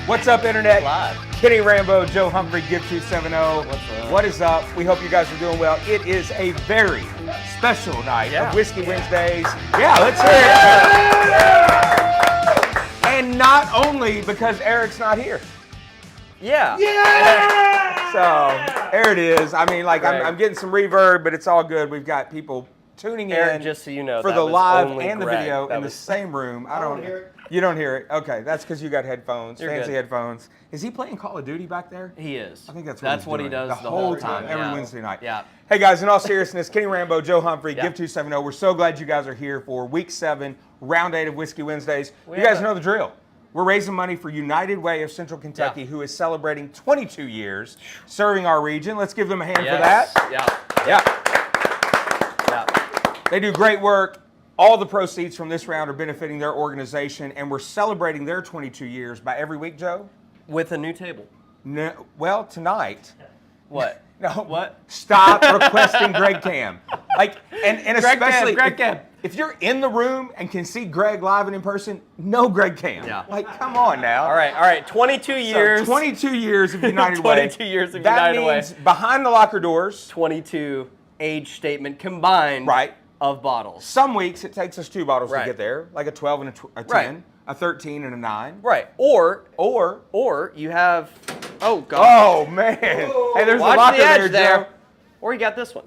What's up, Internet? Live. Kenny Rambo, Joe Humphrey, Gift 270. What's up? What is up? We hope you guys are doing well. It is a very special night of Whiskey Wednesdays. Yeah, let's hear it. And not only because Eric's not here. Yeah. So there it is. I mean, like, I'm getting some reverb, but it's all good. We've got people tuning Eric, in just so you know, for that the was live only and the Greg. video That in the was- same room. I don't hear it. You don't hear it? Okay, that's because you got headphones, You're fancy good. headphones. Is he playing Call of Duty back there? He is. I think that's what he's he doing does the whole time, every Yeah. Wednesday night. Yeah. Hey guys, in all seriousness, Kenny Rambo, Joe Humphrey, Yeah. Give 270. We're so glad you guys are here for Week 7, Round 8 of Whiskey Wednesdays. We You guys have know the drill. We're raising money for United Way of Central Kentucky, Yeah. who is celebrating 22 years serving our region. Let's give them a hand Yes. for that. Yeah. Yeah. Yeah. They do great work. All the proceeds from this round are benefiting their organization, and we're celebrating their 22 years by every week, Joe. With a new table. No, well, tonight. What? No. What? Stop requesting Greg Cam. Like, and Greg especially Cam, Greg Cam. if you're in the room and can see Greg live and in person, no Greg Cam. Yeah. Like, come on now. All right. 22 So, years. 22 years of United Way. 22 years of that United Way. means behind the locker doors. 22 age statement combined Right. of bottles. Some weeks it takes us 2 bottles Right. to get there, like a 12 and a 10, Right. a 13 and a 9. Right. Or you have, oh God. Oh man! Hey, there's Watch a locker the edge there, Joe. Or you got this one.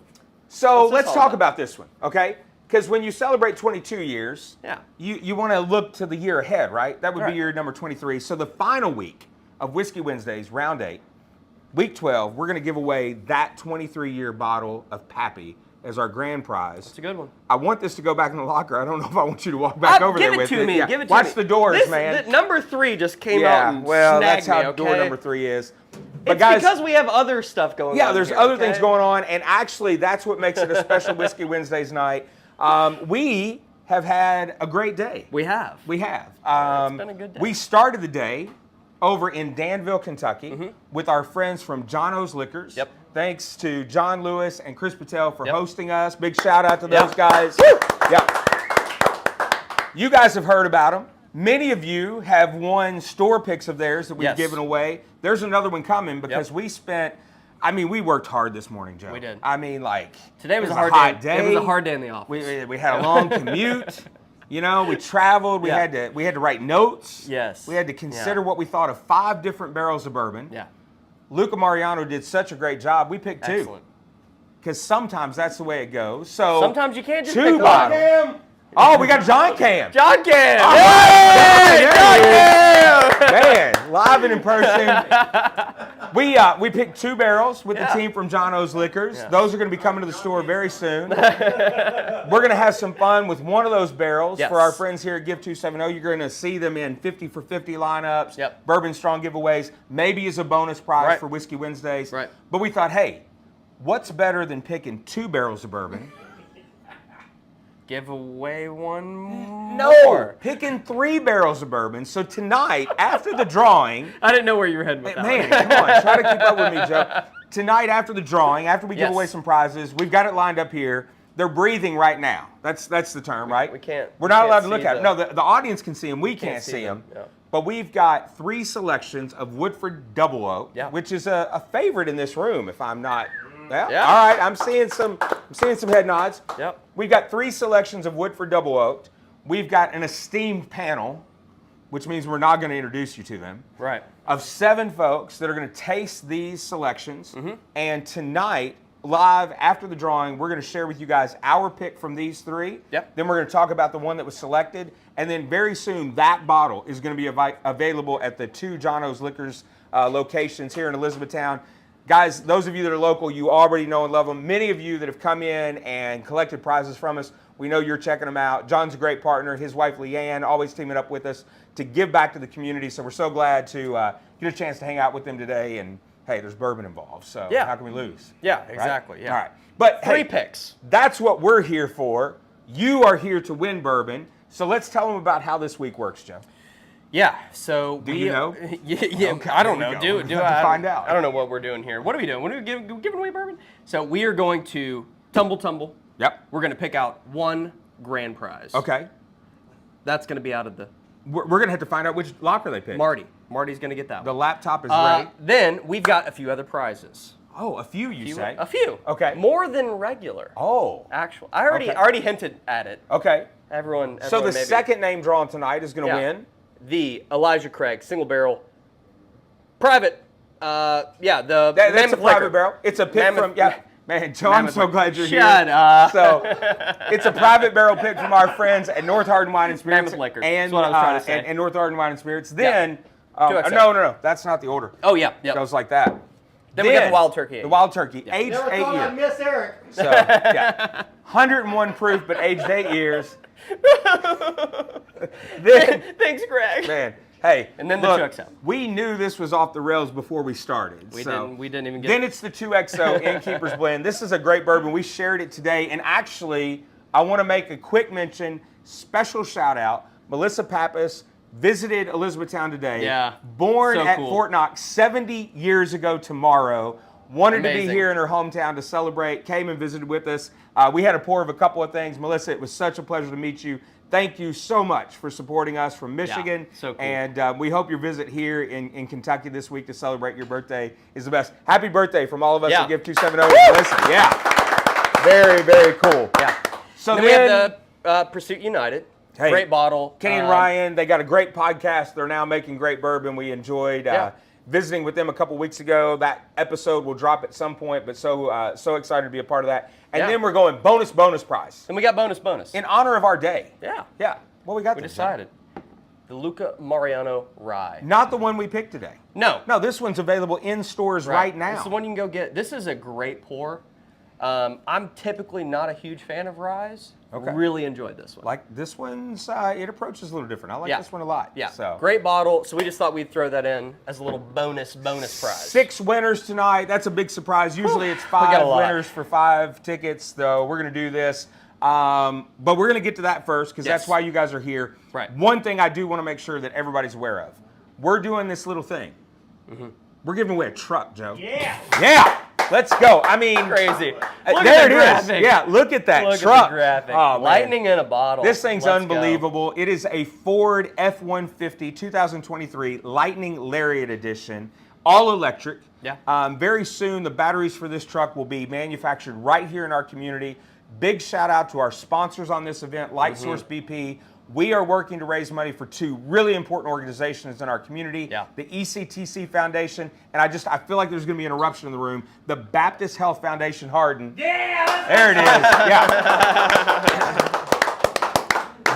So What's this let's all talk about? about this one, okay? Because when you celebrate 22 years, Yeah. you want to look to the year ahead, right? That would Right. be your number 23. So the final week of Whiskey Wednesdays, round 8, week 12, we're going to give away that 23-year bottle of Pappy as our grand prize. It's a good one. I want this to go back in the locker. I don't know if I want you to walk back over there give with it to me. Yeah. Give it to Watch me. the doors, This- man. number 3 just came out Yeah, and well, snagged that's how me, door okay? number 3 is. But It's guys, because we have other stuff going on. yeah, there's here, other okay? things going on, and actually, that's what makes it a special Whiskey Wednesdays night. We have had a great day. We have. We have. It's been a good day. We started the day over in Danville, Kentucky, with our friends from John O's Liquors. Yep. Thanks to John Lewis and Chris Patel for Yep. hosting us. Big shout out to Yep. those guys. Yeah. You guys have heard about them. Many of you have won store picks of theirs that we've Yes. given away. There's another one coming because Yep. we worked hard this morning, Joe. We did. I mean, like, Today was it a hard hot day. It was a hard day in the office. We had a long commute. You know, we traveled. We Yeah. had to write notes. Yes. We had to consider Yeah. what we thought of 5 different barrels of bourbon. Yeah. Luca Mariano did such a great job. We picked 2 Excellent. because sometimes that's the way it goes. So Sometimes you can't just 2 pick one. bottles. Oh, we got John Cam. John Cam. All Hey, right. John Yeah, Cam. Man, live and in person. We picked 2 barrels with Yeah. the team from John O's Liquors. Yeah. Those are going to be coming to the store very soon. We're going to have some fun with one of those barrels Yes. for our friends here at Give 270. You're going to see them in 50 for 50 lineups, Yep. Bourbon Strong giveaways, maybe as a bonus prize Right. for Whiskey Wednesdays. Right. But we thought, hey, what's better than picking 2 barrels of bourbon? Give away one No, more. picking 3 barrels of bourbon. So tonight, after the drawing, I didn't know where you were heading with that man, one. come on, try to keep up with me, Joe. Tonight, after the drawing, after we give Yes. away some prizes, we've got it lined up here. They're breathing right now. That's the term, right? we can't- We're we not can't allowed to look see at them. the- No, the audience can see them. We can't see see them. them, yeah. But we've got 3 selections of Woodford Double Oak, Yeah. which is a favorite in this room. If I'm not, Yeah. All right. I'm seeing some head nods. Yep. We've got 3 selections of Woodford Double Oaked. We've got an esteemed panel, which means we're not going to introduce you to them. Right. Of 7 folks that are going to taste these selections. Mm-hmm. And tonight, live after the drawing, we're going to share with you guys our pick from these 3. Yep. Then we're going to talk about the one that was selected. And then very soon, that bottle is going to be available at the 2 John O's Liquors locations here in Elizabethtown. Guys, those of you that are local, you already know and love them. Many of you that have come in and collected prizes from us, we know you're checking them out. John's a great partner. His wife, Leanne, always teaming up with us to give back to the community. So we're so glad to get a chance to hang out with them today. And, hey, there's bourbon involved, so Yeah. how can we lose? Yeah, Right? exactly. Yeah. All right. But, 3 hey, picks. that's what we're here for. You are here to win bourbon. So let's tell them about how this week works, Joe. Yeah. So Do you know? Yeah. Okay, I don't there know. we go. Do We'll have to I? find out. I don't know what we're doing here. What are we doing? What are we giving away bourbon? So we are going to tumble. Yep. We're going to pick out one grand prize. Okay. That's going to be out of the We're going to have to find out which locker they picked. Marty's going to get that The one. laptop is ready. Then we've got a few other prizes. Oh, a few, you say? A few. Okay. More than regular. Oh. Actual. I already hinted at it. Okay. Everyone So the maybe. second name drawn tonight is going to win. The Elijah Craig single barrel private. The That's a Mammoth private Liquor. barrel. It's a pick Mammoth- from, man, Joe, I'm so glad you're here. Shut up. So it's a private barrel pick from our friends at North Hardin Wine and Spirits. Mammoth Liquor. And, That's what I was trying to say. And North Hardin Wine and Spirits. Then, 2XO. no, that's not the order. Oh yeah, yeah. It goes like that. Then we got the Wild Turkey. The Wild Turkey, aged Never 8 thought I'd years. miss Eric. So, yeah. 101 proof, but aged 8 years. Then, Thanks, Greg. man, hey. And then the look, 2XO. We knew this was off the rails before we started. We so. didn't even get. Then it's the 2XO Innkeeper's Blend. This is a great bourbon. We shared it today. And actually, I want to make a quick mention, special shout out. Melissa Pappas visited Elizabethtown today. Yeah. Born So at cool. Fort Knox 70 years ago tomorrow. Wanted to be Amazing. here in her hometown to celebrate. Came and visited with us. We had a pour of a couple of things. Melissa, it was such a pleasure to meet you. Thank you so much for supporting us from Michigan. so cool. And we hope your visit here in Kentucky this week to celebrate your birthday is the best. Happy birthday from all of us Yeah. at Give 270. Melissa, yeah. Very, very cool. Yeah. So then we have the Pursuit United. Hey, Great bottle. Kenny and Ryan, they got a great podcast. They're now making great bourbon. We enjoyed visiting with them a couple weeks ago. That episode will drop at some point, but so excited to be a part of that. And then we're going bonus prize And we got bonus. in honor of our day. Yeah. Yeah. What we got We this decided. The Luca Mariano Rye. Not the one we picked today. No. No, this one's available in stores right now. This is the one you can go get. This is a great pour. I'm typically not a huge fan of ryes. Okay. Really enjoyed this one. Like this one's, it approaches a little different. I like Yeah. this one a lot. Yeah. So Great bottle. So we just thought we'd throw that in as a little bonus prize. 6 winners tonight. That's a big surprise. Usually it's got 5 a lot. winners for 5 tickets, though. We're going to do this. But we're going to get to that first because Yes. that's why you guys are here. Right. One thing I do want to make sure that everybody's aware of. We're doing this little thing. We're giving away a truck, Joe. Yeah. Yeah. Let's go. I mean, Crazy. Look there at the it is. graphic. Yeah, look at that Look truck. at the graphic. Oh, man. Lightning in a bottle. This thing's Let's go. unbelievable. It is a Ford F-150 2023 Lightning Lariat Edition, all electric. Yeah. Very soon, the batteries for this truck will be manufactured right here in our community. Big shout out to our sponsors on this event, Light Source BP. We are working to raise money for 2 really important organizations in our community. Yeah. The ECTC Foundation, and I feel like there's going to be an eruption in the room. The Baptist Health Foundation Hardin. Yeah. There it is. Yeah.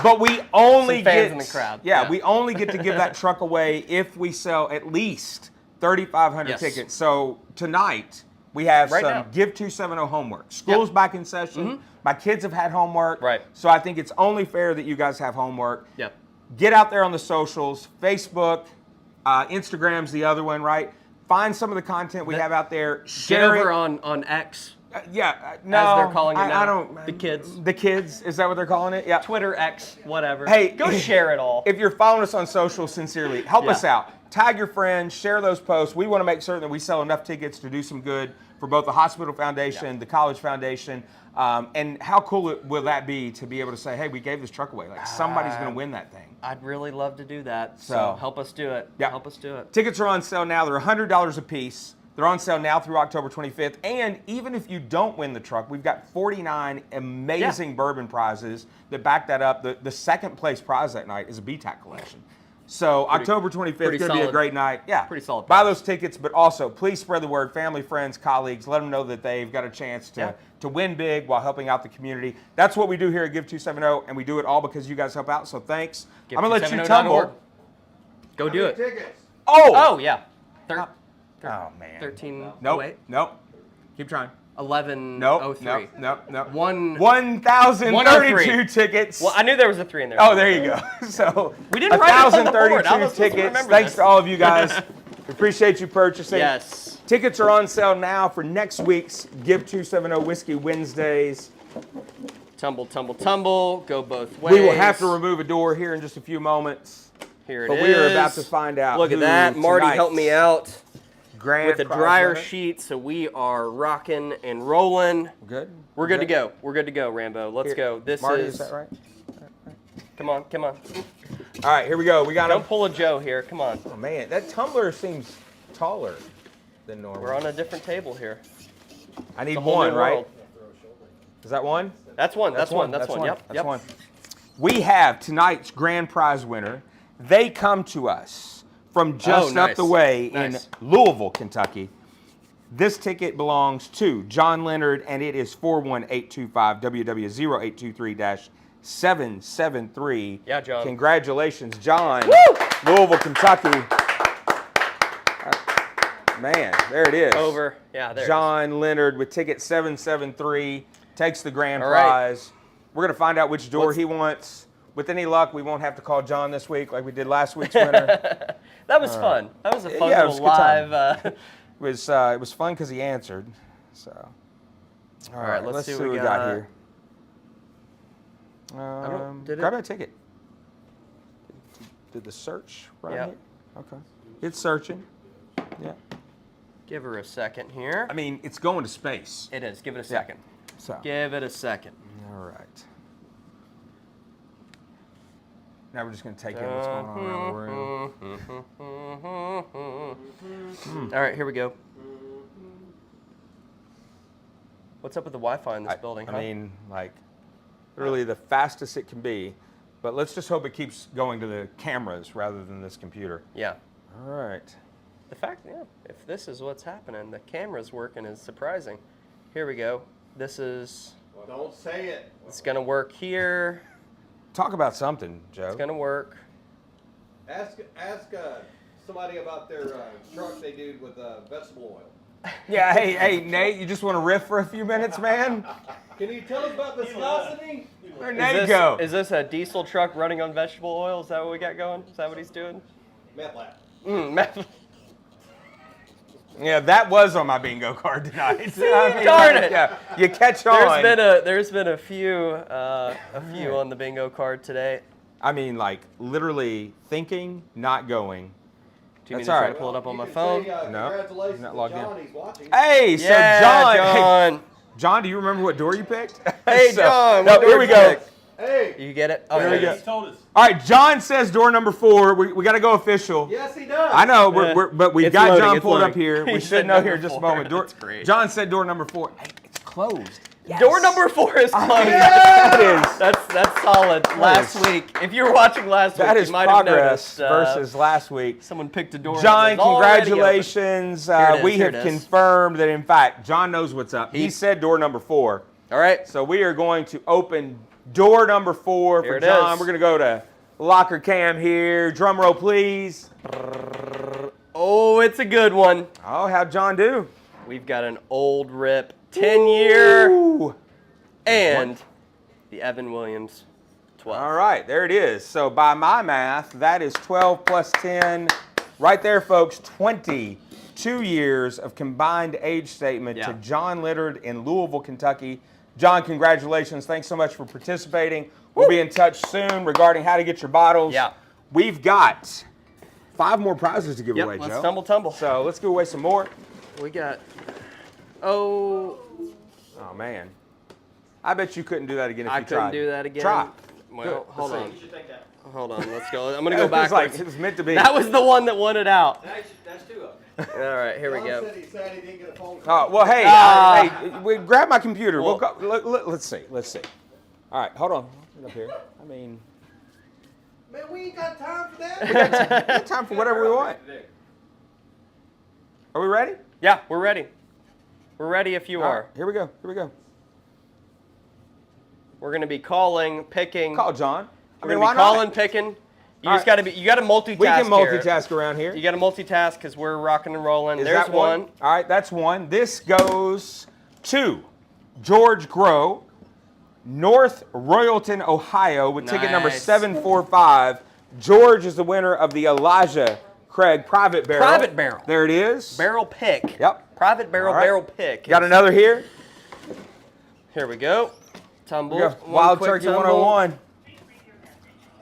But we only Some fans get in the crowd. Yeah, Yeah. we only get to give that truck away if we sell at least 3,500 Yes. tickets. So tonight we have Right some now. Give 270 homework. School's back in session. My kids have had homework. Right. So I think it's only fair that you guys have homework. Yep. Get out there on the socials, Facebook, Instagram's the other one, right? Find some of the content we have out there. Get Share over it. on X. No, As they're calling it I now. don't. The kids. The kids, is that what they're calling it? Yeah. Twitter, X, whatever. Hey, go share it all. If you're following us on social, sincerely, help Yeah. us out. Tag your friends, share those posts. We want to make certain that we sell enough tickets to do some good for both the Hospital Foundation, the College Foundation. And how cool will that be to be able to say, hey, we gave this truck away. Like somebody's going to win that thing. I'd really love to do that. So- So help us do it. Yeah. Help us do it. Tickets are on sale now. They're $100 a piece. They're on sale now through October 25th. And even if you don't win the truck, we've got 49 amazing bourbon prizes that back that up. The second place prize that night is a BTAC collection. So October 25th, pretty going to be a solid. great night. Yeah. Pretty solid Buy prize. those tickets, but also please spread the word. Family, friends, colleagues, let them know that they've got a chance to win big while helping out the community. That's what we do here at Give 270, and we do it all because you guys help out. So thanks. I'm going to let you Give270.org. tumble. Go do it. Tickets. Oh, yeah. Oh, man. 1308. Nope. Keep trying. 1103. Nope. 1,032 1,032 tickets. Well, I knew there was a 3 in there. Oh, there you go. So We didn't write it on the board. I was 1,032 supposed to tickets. remember Thanks this. to all of you guys. We appreciate you purchasing. Yes. Tickets are on sale now for next week's Give 270 Whiskey Wednesdays. Tumble. Go both ways. We will have to remove a door here in just a few moments. Here it but is. we are about to find out. Look at who that. Marty helped me out Grand with the prize dryer winner. sheet, so we are rocking and rolling. Good. We're good to go. We're good to go, Rambo. Let's go. This Marty, is. is that right? Come on, come on. All right, here we go. We got Don't him. pull a Joe here. Come on. Oh man, that tumbler seems taller than normal. We're on a different table here. I need The whole one, new right? world. Is that one? That's one. That's one. That's one. Yep. That's Yep. one. We have tonight's grand prize winner. They come to us from just up nice. the way Nice. in Louisville, Kentucky. This ticket belongs to John Leonard, and it is 41825 WW08233-773. Yeah, John. Congratulations, John. Woo! Louisville, Kentucky. Man, there it is. Over. Yeah, there. John Leonard with ticket 773 takes the grand All right. prize. We're going to find out which door he wants. With any luck, we won't have to call John this week like we did last week's winner. That was fun. That was a fun yeah, it was little a good time. live. It was fun because he answered. So, all right, let's see what we got got. here. did Grab it? that ticket. Did the search right Yep. here? Okay. It's searching. Yeah. Give her a second here. I mean, it's going to space. It is. Give it a second. So. Give it a second. All right. Now we're just going to take in what's going on around the room. All right, here we go. What's up with the Wi-Fi in this building? I huh? mean, like, literally the fastest it can be. But let's just hope it keeps going to the cameras rather than this computer. Yeah. All right. The fact, yeah, if this is what's happening, the camera's working is surprising. Here we go. This is. Well, don't say it. It's gonna work here. Talk about something, Joe. It's gonna work. Ask somebody about their truck they do with vegetable oil. Yeah, hey, Nate, you just want to riff for a few minutes, man? Can you tell us about viscosity? Where'd Nate go? Is this a diesel truck running on vegetable oil? Is that what we got going? Is that what he's doing? Meth lab. Meth. Yeah, that was on my bingo card tonight. Darn it. Yeah, you catch on. There's been a few on the bingo card today. I mean, like, literally thinking, not going. Do you That's mean to all try right. to pull it up on my You can phone? say, No, congratulations he's not to logged in. John, he's watching. Hey, so Yeah, John. John. John, do you remember what door you picked? Hey, John. No, what here door we you go. pick? Hey. You get it? Oh, Here we yeah. go. told us. All right, John says door number 4. We got to go official. Yes, he does. I know, Yeah. but we've It's got loading, John it's pulled up loading. here. He We said should know here number in just a 4. moment. That's great. John said door number 4. Hey, it's closed. Yes. Door number 4 is closed. That is. That's solid. Last is- week, if you were watching last That week, is you might have progress noticed versus last week. someone picked a door. John, that was already congratulations. Here it is, We here have it is. confirmed that, in fact, John knows what's up. He said door number 4. open. All right. So we are going to open door number 4 Here for it John. is. We're going to go to locker cam here. Drum roll, please. Oh, it's a good one. Oh, how'd John do? We've got an old rip 10-year Ooh. and the Evan Williams 12. All right, there it is. So by my math, that is 12 plus 10. Right there, folks, 22 years of combined age statement Yeah. to John Leonard in Louisville, Kentucky. John, congratulations. Thanks so much for participating. We'll be in touch soon regarding how to get your bottles. Yeah. We've got 5 more prizes to give Yep, away, let's Joe. tumble. So let's give away some more. We got, oh, Oh, man. I bet you couldn't do that again if I you tried. couldn't do that again. Try. Well, Good. hold Let's on. see. Hold on, let's go. I'm going to go It was like backwards. it was meant to be. That was the one that won it out. That's 2 of them. All right, here we John go. said he said he didn't get a phone call. Oh, well, hey, Ah. hey, grab my computer. Well- We'll go, let's see. All right, hold on. Get up here. I mean, Man, we ain't got time for that. we got time for whatever we want. Are we ready? Yeah, we're ready. We're ready if you All are. right, here we go. We're going to be calling, picking. Call John. I We're mean, going why to be calling, not? picking. You All just right. got to you got to multitask. We can here. multitask around here. You got to multitask because we're rocking and rolling. Is There's that one. All right, that's one. This goes to George Grow, North Royalton, Ohio, with ticket number Nice. 745. George is the winner of the Elijah Craig Private Barrel. Private barrel. There it is. Barrel pick. Yep. Private barrel, All right. barrel pick. Got another here. Here we go. Tumble. We got One Wild quick Turkey tumble. 101.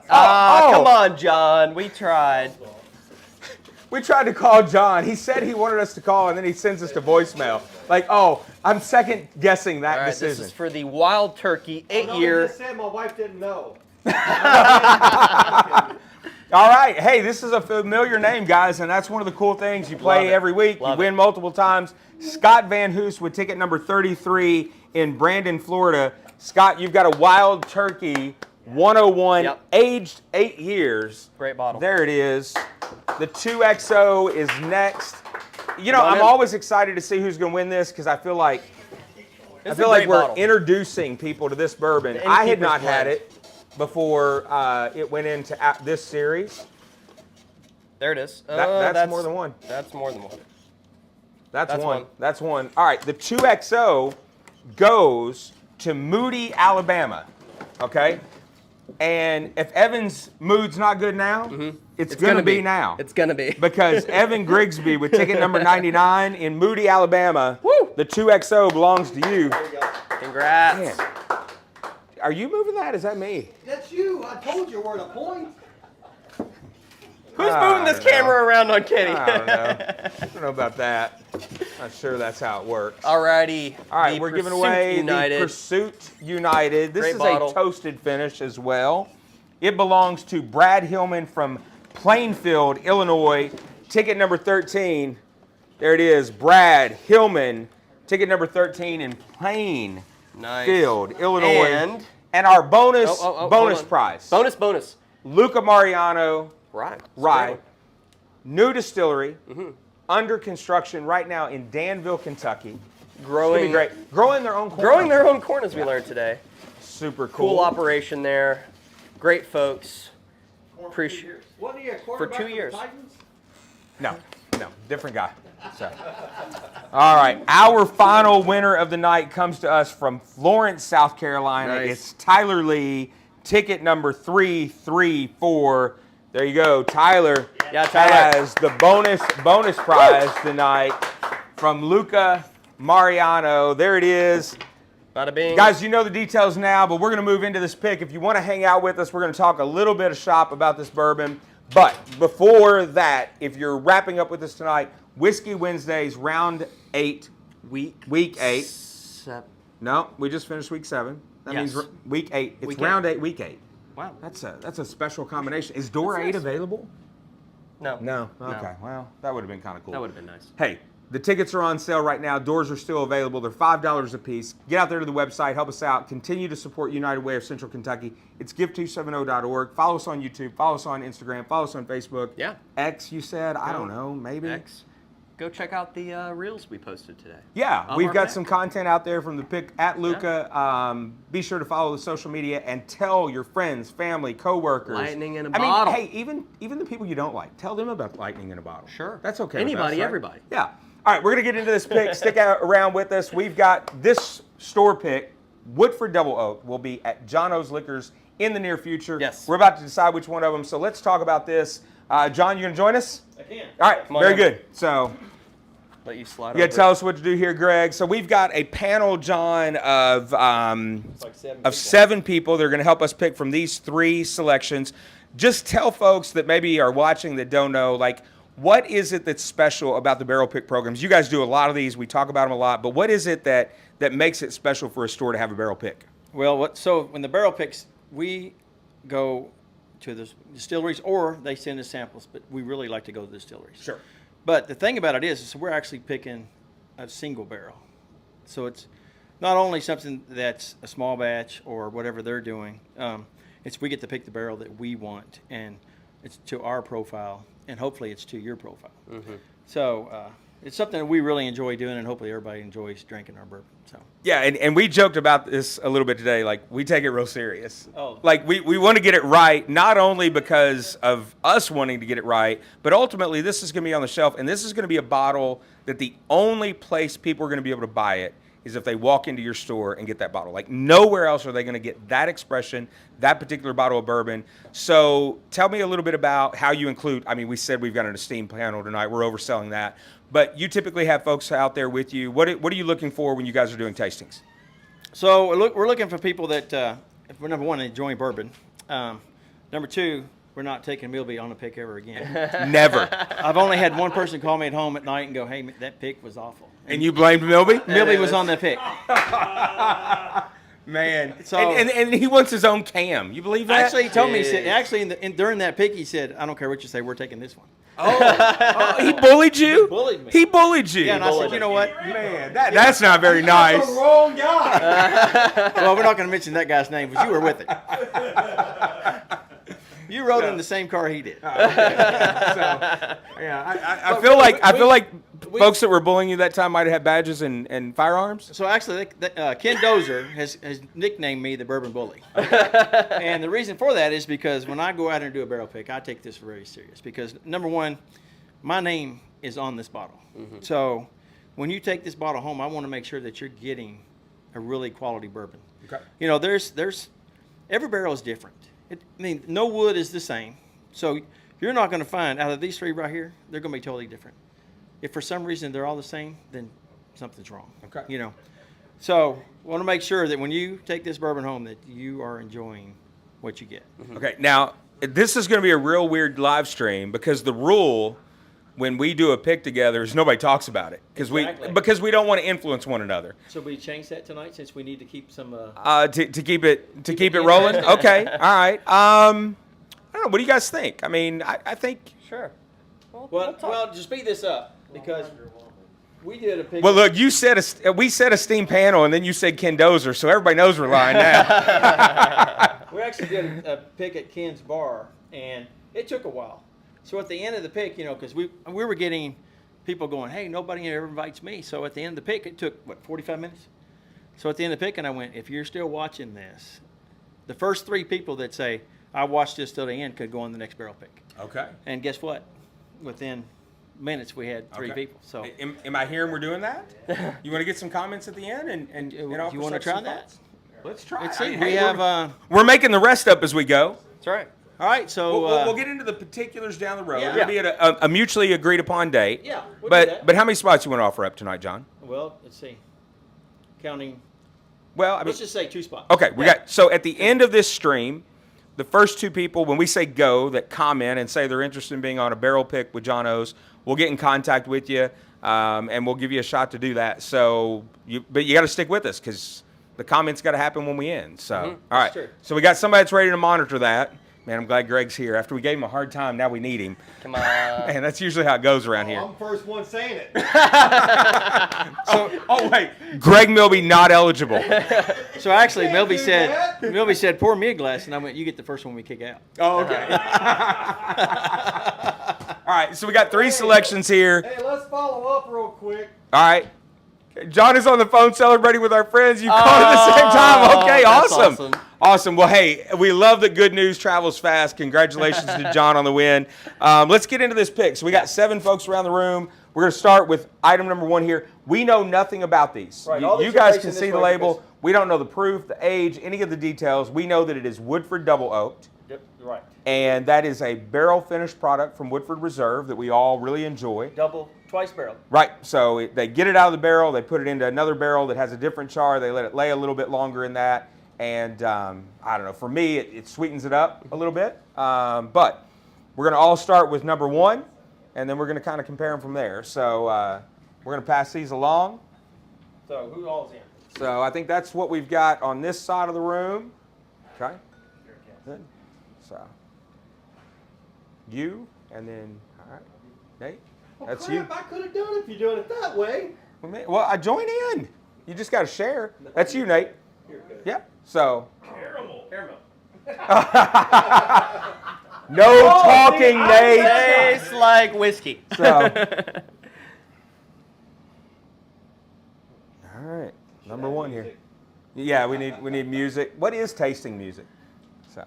Ah, Oh, come Come on, John. We tried. We tried to call John. He said he wanted us to call, and then he sends us to voicemail. Like, oh, I'm second guessing that All right, decision. this is for the Wild Turkey No, he 8-year. just said my wife didn't know. All right. Hey, this is a familiar name, guys, and that's one of the cool things. You play Love it. every week. Love You win it. multiple times. Scott Van Hoos with ticket number 33 in Brandon, Florida. Scott, you've got a Wild Turkey 101, Yep. aged 8 years. Great bottle. There it is. The 2XO is next. You know, Come on I'm in. always excited to see who's going to win this because I feel like It's a great we're bottle. introducing people to this bourbon. The I had Innkeeper's not had Blend. it before it went into this series. There it is. That's more than one. That's more than one. That's That's one. one. That's one. All right, the 2XO goes to Moody, Alabama. Okay? And if Evan's mood's not good now, it's going to be now. It's gonna be. Because Evan Grigsby with ticket number 99 in Moody, Alabama, Woo! the 2XO belongs to you. There you go. Congrats. Man. Are you moving that? Is that me? That's you. I told you we're at a point. Who's I moving this don't know. camera around on Kenny? I don't know. I don't know about that. Not sure that's how it works. Alrighty. All right, the we're giving Pursuit away United. the Pursuit United. This Great is bottle. a toasted finish as well. It belongs to Brad Hillman from Plainfield, Illinois. Ticket number 13. There it is. Brad Hillman, ticket number 13 in Nice. Plainfield, Illinois. And our bonus hold bonus on. prize. Bonus. Luca Mariano Right. Rye, new distillery, under construction right now in Danville, Kentucky. It's gonna be Growing. great. Growing their own corn. Growing their own corn, as we learned today. Super cool. Cool operation there. Great folks. Appreciate. Wasn't he a quarterback 2 for the years. Titans? No, different guy. So, all right, our final winner of the night comes to us from Florence, South Carolina. Nice. It's Tyler Lee, ticket number 334. There you go, Tyler. Yeah, Tyler. has the bonus prize tonight from Luca Mariano. There it is. Bada bing. Guys, you know the details now, but we're going to move into this pick. If you want to hang out with us, we're going to talk a little bit of shop about this bourbon. But before that, if you're wrapping up with us tonight, Whiskey Wednesdays, round 8, week 8. No, we just finished week 7. That Yes. means week 8. It's Week round 8, week 8. Wow. That's a special combination. Is door 8 available? No. No. Okay. Well, that would have been kind of cool. That would have been nice. Hey, the tickets are on sale right now. Doors are still available. They're $5 a piece. Get out there to the website. Help us out. Continue to support United Way of Central Kentucky. It's give270.org. Follow us on YouTube. Follow us on Instagram. Follow us on Facebook. Yeah. X, you said? I don't know. Maybe. X. Go check out the reels we posted today. Yeah, On we've our got back. some content out there from the pick at Luca. Be sure to follow the social media and tell your friends, family, coworkers. Lightning in a I bottle. mean, hey, even the people you don't like, tell them about lightning in a bottle. Sure. That's okay. Anybody, with us, right? everybody. Yeah. All right, we're gonna get into this pick. Stick around with us. We've got this store pick. Woodford Double Oak will be at John O's Liquors in the near future. Yes. We're about to decide which one of them. So let's talk about this. John, you gonna join us? I can. All right. Come on Very in. good. So. Let you slide You gotta over. tell us what to do here, Greg. So we've got a panel, John, of It's like 7 people. 7 people. They're gonna help us pick from these 3 selections. Just tell folks that maybe are watching that don't know, like, what is it that's special about the barrel pick programs? You guys do a lot of these. We talk about them a lot. But what is it that makes it special for a store to have a barrel pick? Well, so when the barrel picks, we go to the distilleries or they send us samples, but we really like to go to the distilleries. Sure. But the thing about it is we're actually picking a single barrel. So it's not only something that's a small batch or whatever they're doing, it's we get to pick the barrel that we want, and it's to our profile, and hopefully it's to your profile. So it's something that we really enjoy doing, and hopefully everybody enjoys drinking our bourbon. So. Yeah, and we joked about this a little bit today. Like, we take it real serious. Oh. Like, we want to get it right, not only because of us wanting to get it right, but ultimately this is going to be on the shelf, and this is going to be a bottle that the only place people are going to be able to buy it is if they walk into your store and get that bottle. Like, nowhere else are they going to get that expression, that particular bottle of bourbon. So tell me a little bit about how you include, I mean, we said we've got an esteemed panel tonight. We're overselling that. But you typically have folks out there with you. What are you looking for when you guys are doing tastings? So we're looking for people that, if we're number one, enjoying bourbon. Number two, we're not taking Milby on a pick ever again. Never. I've only had one person call me at home at night and go, "Hey, that pick was awful." And you blamed Milby? Milby was on the pick. Man. So- and he wants his own cam. You believe that? Actually, he told me. He said, Jeez. actually, during that pick, he said, "I don't care what you say, we're taking this one." Oh, he bullied you? He bullied me. He bullied you. Yeah, and I said, "You know what? Man, that's not very nice. Wrong guy. Well, we're not going to mention that guy's name, but you were with it. You rode in the same car he did." Yeah, I feel like folks that were bullying you that time might have had badges and firearms. So actually, Ken Dozer has nicknamed me the Bourbon Bully. And the reason for that is because when I go out and do a barrel pick, I take this very serious. Because number one, my name is on this bottle. So when you take this bottle home, I want to make sure that you're getting a really quality bourbon. Okay. You know, there's every barrel is different. No wood is the same. So you're not going to find, out of these three right here, they're going to be totally different. If for some reason they're all the same, then something's wrong. Okay. You know, so want to make sure that when you take this bourbon home, that you are enjoying what you get. Okay, now this is going to be a real weird live stream because the rule when we do a pick together is nobody talks about it Exactly. because we don't want to influence one another. So we change that tonight since we need to keep some. To keep it rolling. Okay, all right. I don't know. What do you guys think? I mean, I think. Sure. Well, just speed this up because we did a pick. Well, look, we said a steam panel, and then you said Ken Dozer, so everybody knows we're lying now. We actually did a pick at Ken's bar, and it took a while. So at the end of the pick, you know, because we were getting people going, "Hey, nobody ever invites me." So at the end of the pick, it took 45 minutes. So at the end of the pick, and I went, "If you're still watching this, the first three people that say I watched this till the end could go on the next barrel pick." Okay. And guess what? Within minutes, we had three people. So Am I hearing we're doing that? You want to get some comments at the end and you offer want to some try that? thoughts? Let's try. Let's I see. mean, We hey, have. we're making the rest up as we go. That's right. All right. So We'll get into the particulars down the road. Yeah. It'll be at a mutually agreed upon date. Yeah, we'll do that. but how many spots you want to offer up tonight, John? well, let's see. Counting. Well, I mean, Let's just say 2 spots. okay, we got so at the end of this stream, the first 2 people, when we say go, that comment and say they're interested in being on a barrel pick with John O's, we'll get in contact with you, and we'll give you a shot to do that. So, but you got to stick with us because the comments got to happen when we end. So, all right. true. So we got somebody that's ready to monitor that. Man, I'm glad Greg's here. After we gave him a hard time, now we need him. Come on. Man, that's usually how it goes around here. I'm the first one saying it. Oh wait, Greg Milby not eligible. So actually, Can't Milby do said, that. Milby said, "Pour me a glass," and I went, "You get the first one we kick out." Oh, okay. All right, so we got 3 selections here. Hey, let's follow up real quick. All right. John is on the phone celebrating with our friends. You called at the same time. Okay, that's awesome. awesome. Awesome. Well, hey, we love that good news travels fast. Congratulations to John on the win. Let's get into this pick. So we got 7 folks around the room. We're going to start with item number 1 here. We know nothing about these. Right, all You these guys are can facing see this the way label. because- We don't know the proof, the age, any of the details. We know that it is Woodford Double Oaked. Yep, right. And that is a barrel finished product from Woodford Reserve that we all really enjoy. Twice barrel. Right. So they get it out of the barrel, they put it into another barrel that has a different char, they let it lay a little bit longer in that. And I don't know, for me, it sweetens it up a little bit. But we're going to all start with number 1, and then we're going to kind of compare them from there. So we're going to pass these along. So who all's in? So I think that's what we've got on this side of the room. Okay. Good. So you, and then, all right, Nate, that's you. Crap, I could have done it if you're doing it that way. Well, I join in. You just got to share. That's you, Nate. Yep. So. Caramel. No talking, Nate. Tastes like whiskey. So. All right. Number 1 here. Yeah, we need music. What is tasting music? So.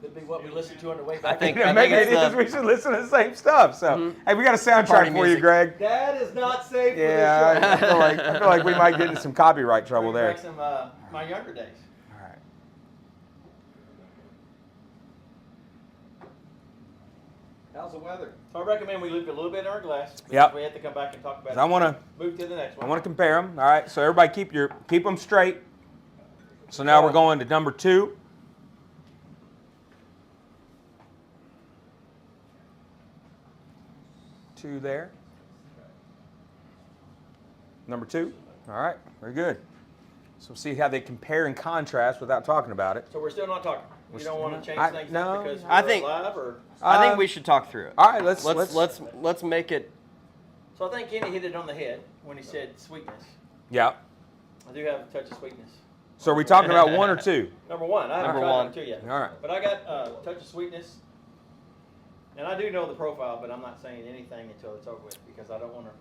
Could be what we listened to on the way I back. think Maybe it it's is. We should listen to the same stuff. So, hey, we got a soundtrack Party for you, music. Greg. That is not safe for Yeah, the show. I feel like we might get into some copyright trouble there. Back some my younger days. All right. How's the weather? So I recommend we leave a little bit in our glass. because Yep. We have to come back and talk about it. I want to Move to the next one. compare them. All right. So everybody keep them straight. So now we're going to number 2. 2 there. Number 2. All right, very good. So see how they compare and contrast without talking about it. So we're still not talking. You don't want to change things no. up because I we're think- live, or I think we should talk through it. All right, let's Let's make it. so I think Kenny hit it on the head when he said sweetness. Yeah. I do have a touch of sweetness. So are we talking about 1 or 2? Number 1. I haven't Number tried one. number 2 yet. All right. But I got a touch of sweetness. And I do know the profile, but I'm not saying anything until it's over with because I don't want to.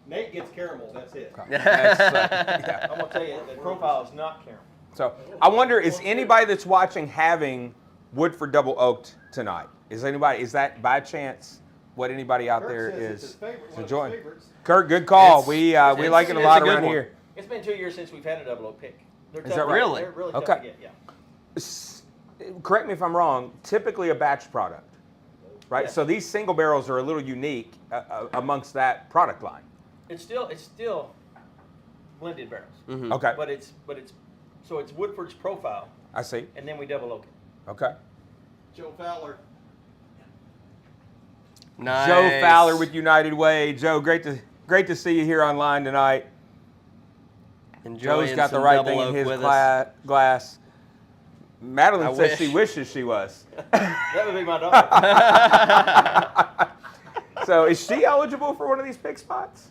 Nate gets caramel. That's it. That's, yeah. I'm going to tell you, the profile is not caramel. So I wonder, is anybody that's watching having Woodford Double Oaked tonight? Is that by chance what anybody out there Kurt says it's his is favorite, one of his enjoying? favorites. Kurt, good call. It's- We it's- like it a it's lot a good around one. here. It's been 2 years since we've had a double O pick. They're Is tough that to right? get. Really? They're really Okay. tough to get, yeah. Correct me if I'm wrong. Typically a batch product, right? Yeah. So these single barrels are a little unique amongst that product line. It's still blended barrels. Mhm. Okay, But it's Woodford's profile, I see. and then we double oak it. Okay. Joe Fowler. Nice. Joe Fowler with United Way. Joe, great to see you here online tonight. Enjoying Joe's got the some right double thing in oak his with us. glass. Madeline I says she wish. wishes she was. That would be my daughter. So is she eligible for one of these pick spots?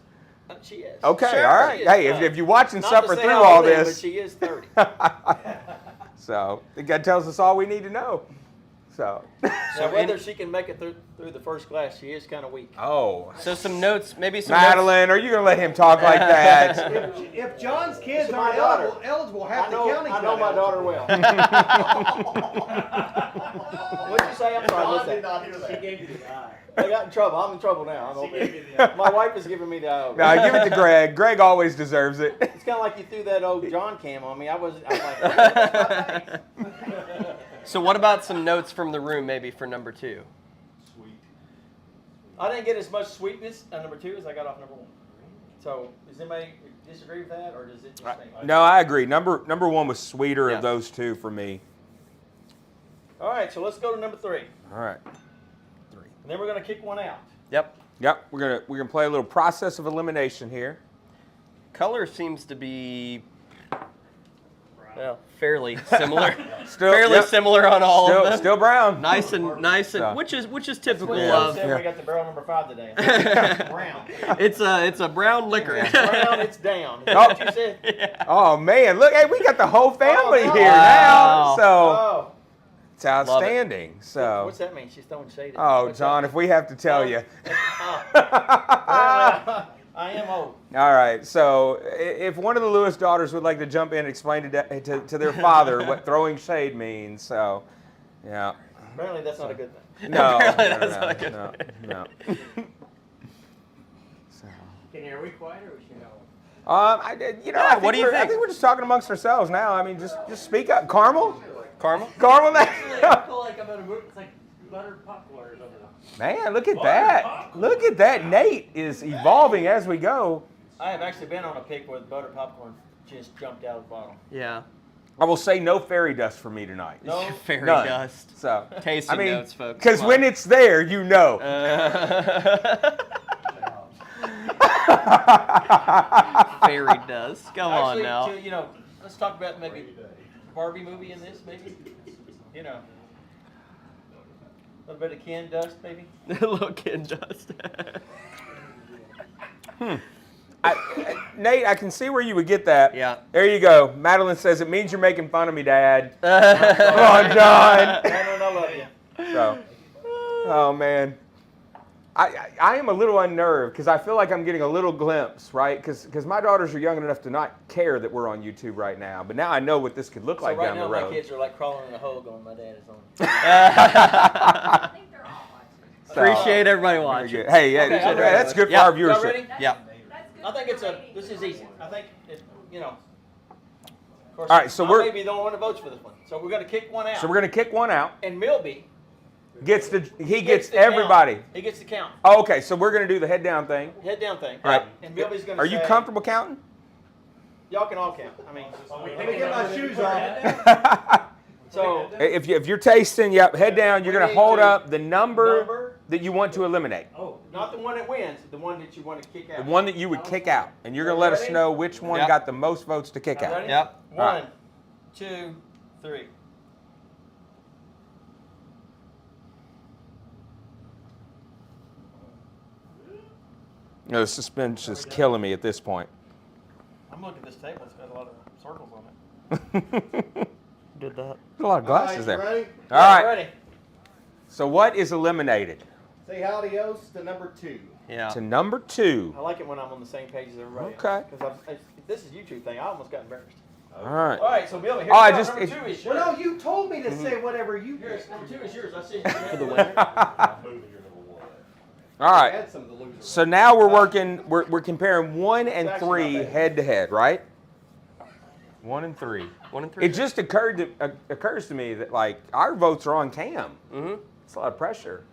She is. Okay, Sure. all right. She is. Hey, if you're watching Not suffer to say through how all old I am, this, but she is 30. so I think that tells us all we need to know. So, Now, whether she can make it through the first glass, she is kind of weak. oh, So some notes, maybe some notes. Madeline, are you gonna let him talk like that? If John's kids It's aren't my daughter. eligible, half the county's I know not my daughter eligible. well. What'd you say? I'm sorry. John What's did that? not hear that. She gave you the eye. I got in trouble. I'm in trouble now. I'm She over gave it. you the eye. My wife is giving me the eye. Now give it to Greg. Greg always deserves it. It's kind of like you threw that old John cam on me. I was like, So what about some notes from the room, maybe for number 2? I didn't get as much sweetness on number 2 as I got off number 1. So does anybody disagree with that, or does it just make? No, I agree. Number 1 was sweeter Yeah. of those two for me. All right, so let's go to number 3, All right. and then we're gonna kick one out. Yep. Yep, we're gonna play a little process of elimination here. Color seems to be, well, fairly similar. Still, fairly yep, similar on all of them. still brown. Nice and So. which is typical Well, of. said yeah. we got the barrel number 5 today. It's brown. It's a brown liquor. Brown, it's down. Oh. What you said? Yeah. Oh man, look, hey, we got the whole family Oh, here wow. now. So Oh, it's outstanding. So what's that mean? She's throwing shade. At me. oh, What's John, that? if we have to tell you. I am old. All right, so if one of the Lewis daughters would like to jump in and explain to their father what throwing shade means, so yeah. Apparently, that's not a good thing. No, Apparently no, that's no, not good. no. So, Are we quiet or we should know? I Yeah, what do you I think? think we're just talking amongst ourselves now. I mean, just speak up. Caramel? Caramel? Caramel I now? feel like I'm at a movie. It's like buttered popcorn or something. Man, look at that. Look at that. Nate is evolving as we go. I have actually been on a pick where the butter popcorn just jumped out of the bottle. Yeah. I will say no fairy dust for me tonight. No, Fairy None. dust. So, Tasting I mean, notes, folks. because Come when on. it's there, you know. Fairy dust. Come on actually, now. to, let's talk about maybe Barbie movie in this, maybe. A little bit of Ken dust, maybe. Little kid dust. Nate, I can see where you would get that. Yeah. There you go. Madeline says, it means you're making fun of me, Dad. Come on, John. I love you. So, oh, man. I am a little unnerved because I feel like I'm getting a little glimpse, right? Because my daughters are young enough to not care that we're on YouTube right now. But now I know what this could look like right down now, the road. my kids are like crawling in a hole going, my dad is on. I think they're all watching. So, Appreciate everybody very watching. good. Hey, yeah, Okay, I'm ready. that's good for Yeah. our Y'all viewership. ready? Yeah. That's good. I think for it's ratings. this is easy. I think Of course, All right, so I we're- may be the only one that votes for this one. So we're going to kick one out. So we're going to kick one out. And Milby He gets the everybody. count. He gets the count. Oh, okay, so we're going to do the head down thing. Head down thing. All right. And Milby's going to Are you say, comfortable counting? Y'all can all count. I mean, Let me get my shoes on. so If you're tasting, yep, head down. You're going to We hold need to- up the number number. that you want to eliminate. Oh, not the one that wins, the one that you want to kick The out. one that you would kick out, and you're gonna let us Ready? know which one Yep. got the most votes to kick out. Ready? Yep. All right. 1, 2, 3. You know, the suspense is killing me at this point. I'm looking at this table. It's got a lot of circles on it. Did that. There's a lot of glasses All there. right, ready? All right. Ready. So what is eliminated? Say adios to number 2. Yeah. To number 2. I like it when I'm on the same page as everybody. Okay. Because this is a YouTube thing. I almost got embarrassed. All right. All right, so Billy, here Oh, I you go. just- Number 2 is yours. Well, no, you told me to say whatever you Here's, did. number 2 is yours. I see. For the winner. All right. Add some of the losers. So now we're working. We're comparing 1 and It's actually 3 not bad. head to head, right? 1 and 3. 1 and 3. It just occurs to me that like our votes are on Cam. Mm-hmm. It's a lot of pressure.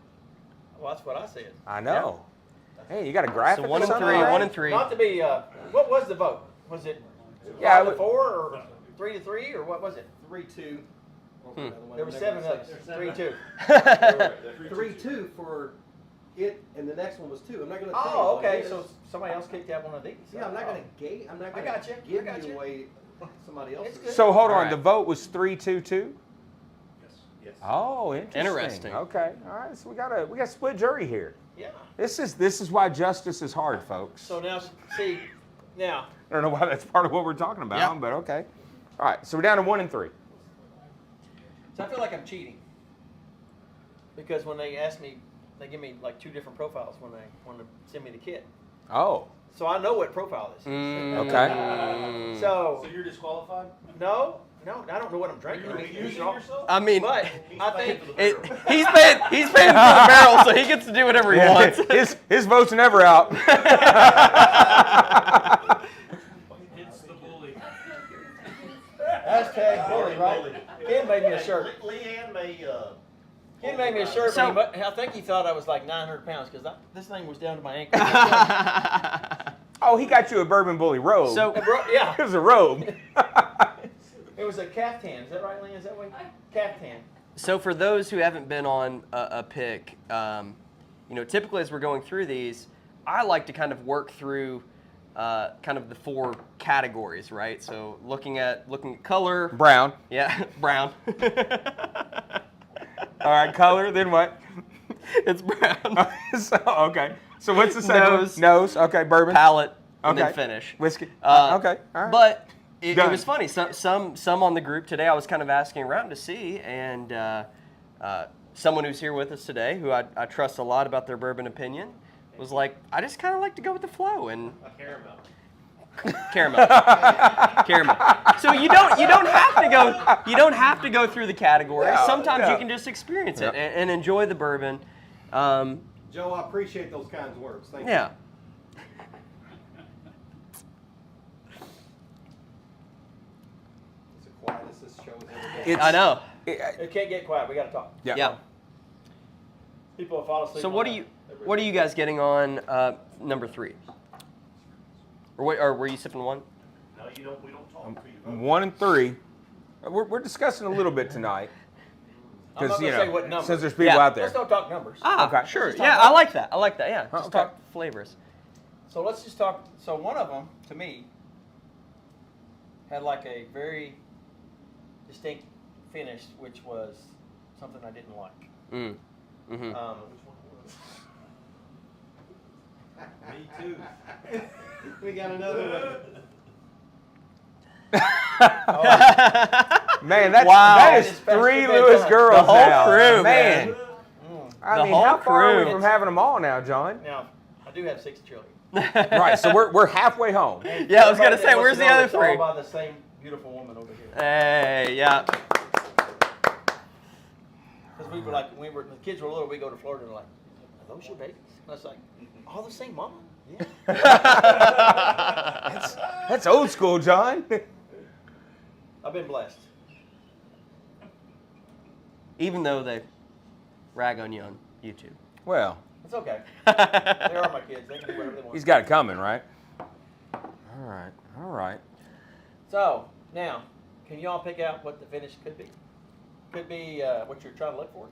Well, that's what I said. I know. Hey, you got a graphic? So 1 or and something? 3. All 1 right. and 3. Not to be, what was the vote? Was it Yeah, 5 to it- 4 or 3 to 3 or what was it? 3-2. There were 7 of us. 3-2. 3-2 for it, and the next one was 2. I'm not going to. Oh, okay. So somebody else kicked out one of these. yeah, I'm not going to I'm not I going got you. to give I got you you. away somebody else's. It's good. So hold All on. right. The vote was 3-2-2. Yes. Oh, interesting. Interesting. Okay. All right. So we got a split jury here. Yeah. This is why justice is hard, folks. So now, see, now, I don't know why that's part of what we're talking about, Yeah. but okay. All right. So we're down to 1 and 3. so I feel like I'm cheating. Because when they ask me, they give me like 2 different profiles when they want to send me the kit. Oh. So I know what profile this is. Okay. So, you're disqualified? no, I don't know what I'm drinking. I mean, Using all- yourself? I mean, But I think he's paying for the barrel, so he gets to do whatever he wants. his vote's never out. It's the bully. hashtag bully, right? Ken made me a shirt. Leanne may, Ken made me a shirt, So- but I think he thought I was like 900 pounds because this thing was down to my ankle. Oh, he got you a Bourbon Bully robe. So- Yeah, it was a robe. it was a caftan. Is that right, Leanne? Is that way? Caftan. So for those who haven't been on a pick, typically as we're going through these, I like to kind of work through kind of the 4 categories, right? So looking at color, Brown. yeah, brown. All right, color. Then what? It's brown. So okay. So what's the second one? Nose. Nose. Okay. Bourbon. Palate, and Okay. then finish. Whiskey. Okay. All right. But it Done. was funny. Some on the group today, I was kind of asking around to see, and someone who's here with us today, who I trust a lot about their bourbon opinion, was like, I just kind of like to go with the flow and caramel. So you don't have to go through the categories. Yeah, Sometimes yeah. you can just experience it Yeah. and enjoy the bourbon. Joe, I appreciate those kinds of words. Thank Yeah. you. It's the quietest this show has ever been. It's- I know. It can't get quiet. We got to talk. Yeah. Yeah. People will fall asleep. So on what are you guys getting on number 3? Or were you sipping 1? no, we don't talk to you. 1 and 3. We're discussing a little bit tonight. I'm not Because gonna say what number. since there's people Yeah. out there. Let's don't talk numbers. Okay. Sure. Let's just talk Yeah, about- I like that. Yeah. Just Okay. talk flavors. So let's just talk. So one of them, to me, had like a very distinct finish, which was something I didn't like. Mm. Mm-hmm. Me too. We got another one. Man, Wow. that is It's past 3 the Lewis bedtime. girls The whole now. crew, man. man. I The mean, whole how far are we crew. from having them all now, John? Now, I do have 6 children. Right, so we're halfway home. Yeah, I was gonna Everybody say, that where's wants the to know other it's all 3? by the same beautiful woman over here. Hey, yeah. Because we were like, when the kids were little, we go to Florida and like, are those your babies? And I was like, all the same mama? Yeah. That's old school, John. I've been blessed. Even though they rag on you on YouTube. Well, It's okay. They are my kids. They can do whatever they want. he's got it coming, right? All right. So, now, can you all pick out what the finish could be? Could be what you're trying to look for?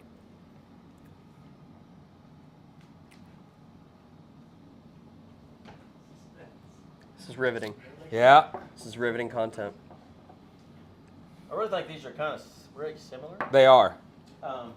This is riveting. Yeah, This is riveting content. I really think these are kind of really similar. they are. Um,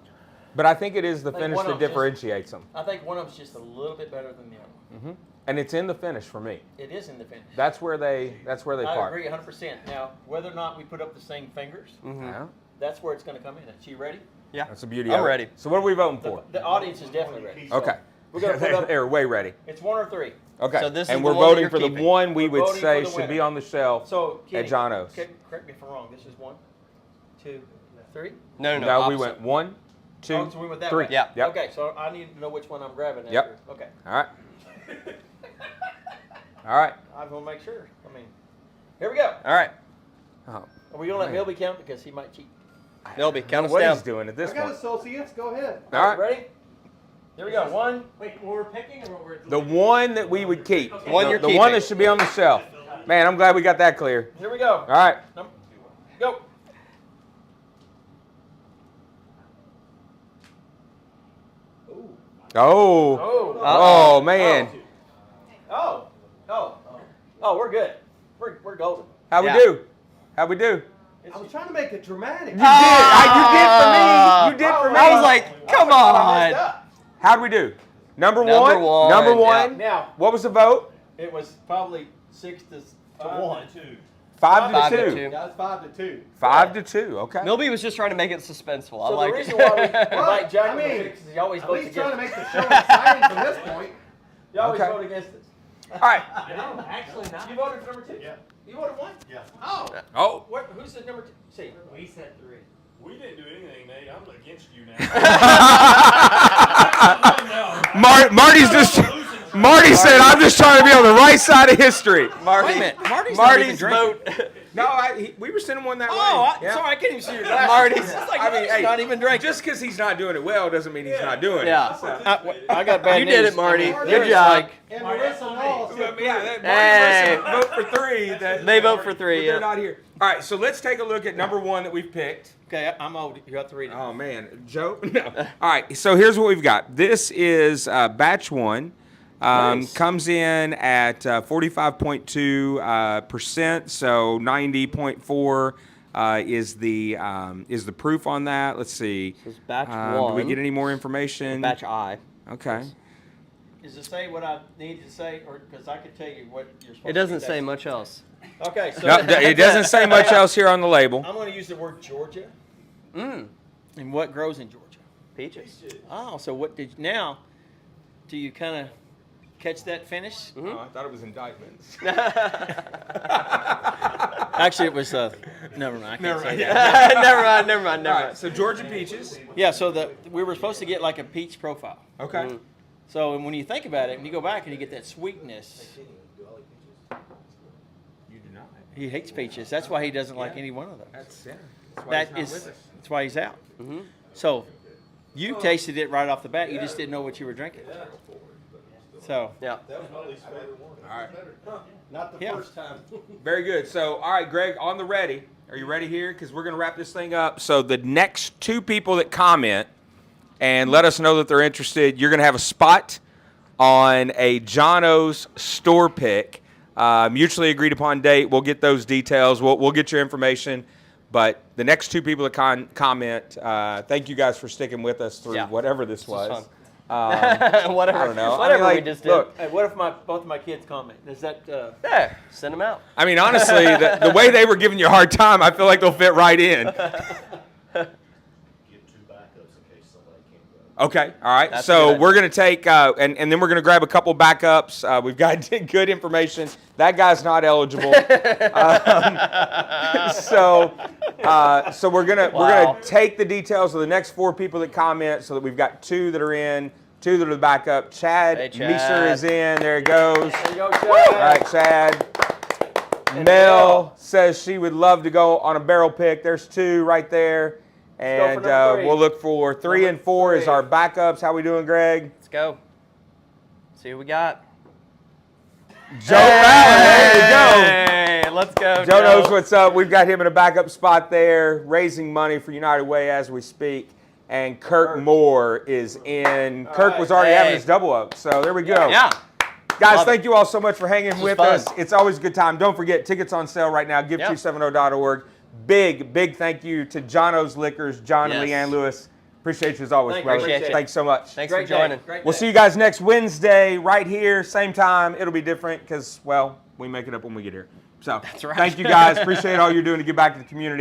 But I think it is the Like finish one that of 'em just- differentiates them. I think one of them's just a little bit better than the other. And it's in the finish for me. It is in the finish. That's where they I part. agree 100%. Now, whether or not we put up the same fingers, Yeah, that's where it's going to come in. Are you ready? Yeah. that's the beauty I'm of it. ready. So what are we voting The, for? the audience is definitely ready. So Okay. We're going to put up. They're way ready. It's 1 or 3. Okay. So this is and the we're one that voting you're for the keeping. one we We're would voting say for the should be winner. on the shelf So, Kenny, at John O's. correct me if I'm wrong. This is 1, 2, 3. No, No, we opposite. went 1, 2, Oh, so we went that 3. way. Yeah. Yep. Okay, so I need to know which one I'm grabbing. Yep. After. Okay. All right. All right. I want to make sure. I mean, here we go. All right. Oh, Are we going to let Man. Milby count because he might cheat? Milby, count us what down. he's doing at this I got point. associates. Go ahead. All right. Ready? Here we go. 1. Wait, we're picking or we're The one that we would keep. One the, you're the one keeping. that should be on the shelf. Man, I'm glad we got that clear. Here we go. All right. Go. Oh. Oh. Oh, man. Oh. Oh. Oh, we're good. We're golden. How we Yeah. do? How we do? I was trying to make it dramatic. You did. You did for me. You did for me. I was like, come on. How'd we do? Number Number one. one, Number yeah. one. Now, What was the vote? it was probably 6 to 1. 2. 5 5 to to 2. 2. Yeah, it's 5 to 2. 5 to 2. Okay. Milby was just trying to make it suspenseful. I So like the reason it. why we invite Jack I mean, because he always At votes least trying against to us. make the show exciting from this point. You always Okay. vote against us. All right. No, actually not. You voted for number 2? Yeah. You voted 1? Yeah. Oh. Oh. What? Who said number 2? See. We said 3. We didn't do anything, Nate. I'm against you now. Marty's just. Marty said, "I'm just trying to be on the right side of history." Marty, Wait a minute. Marty's not even Marty's drinking. vote. No, we were sending one that way. Oh, Yeah. sorry, I can't even see your glasses. Marty's- It's like I mean, Marty's hey, not even drinking. Just because he's not doing it well doesn't mean he's not doing Yeah. it. I got bad You news. did it, Marty. I mean, Good there's job. like- And Marissa Knoll said Hey. Vote for 3. That, They vote for 3, They're yeah. not here. All right, so let's take a look at number 1 that we've picked. Okay, I'm old. You have to read it. Oh man, Joe. No. All right, so here's what we've got. This is batch 1. Nice. Comes in at 45.2%, so 90.4 is the proof on that. Let's see. This is batch Do we 1. get any more information? Batch I. Okay. Does it say what I need to say, or because I could tell you what you're supposed to It doesn't be say tasting. much else. Okay, so No, it doesn't say much else here on the label. I'm going to use the word Georgia. Mmm. And what grows in Georgia? Peaches. Oh, so what did now? Do you kind of catch that finish? Oh, I thought it was indictments. Actually, it was. Never mind. I can't say that. never mind. All right, so Georgia peaches. Yeah, so we were supposed to get like a peach profile. Okay. Mm. So when you think about it, when you go back and you get that sweetness, You do not. he hates peaches. That's why he doesn't like any one of those. That's why That he's not is, with us. that's why he's out. Mhm. So you tasted it right off the bat. You just didn't know what you were drinking. So Yeah. All right. Not the Yeah. first time. Very good. So, all right, Greg, on the ready. Are you ready here? Because we're going to wrap this thing up. So the next 2 people that comment and let us know that they're interested, you're going to have a spot on a John O's store pick. Mutually agreed upon date. We'll get those details. We'll get your information. But the next 2 people that comment, thank you guys for sticking with us through Yeah. whatever this was was. Whatever. I don't know. I Whatever mean, like, we just did. look, hey, what if both of my kids comment? Is that There. Send them out. I mean, honestly, the way they were giving you a hard time, I feel like they'll fit right in. Get 2 backups in case somebody can't go. Okay, all right. That's a So good we're going to take, and then we're going to grab a couple backups. We've got good information. That guy's not eligible. So we're gonna take the details of the next 4 people that comment, so that we've got 2 that are in, 2 that are the backup. Chad Hey, Meeser Chad. is in. There it goes. there you go, Chad. All right, Chad. Mel says she would love to go on a barrel pick. There's 2 right there. go for And number 3. we'll look for 3 and 4 as our backups. How we doing, Greg? Let's go. See what we got. Joe Allen, there you go. Hey, let's go. Joe knows what's up. We've got him in a backup spot there, raising money for United Way as we speak. And Kirk Moore is in. Kirk was already having Hey. his double up, so there we go. Yeah. Guys, Love thank it. you all so much for hanging was with fun. us. It's always a good time. Don't forget, tickets on sale right now. Give270.org. Big thank you to John O's Liquors, John and Yes. Leanne Lewis. Appreciate you as always, Thank you. brother. Appreciate you. Thanks so much. Thanks Great for joining. Day. Great We'll day. see you guys next Wednesday right here, same time. It'll be different because, well, we make it up when we get here. So That's right. thank you guys. Appreciate all you're doing to give back to the community.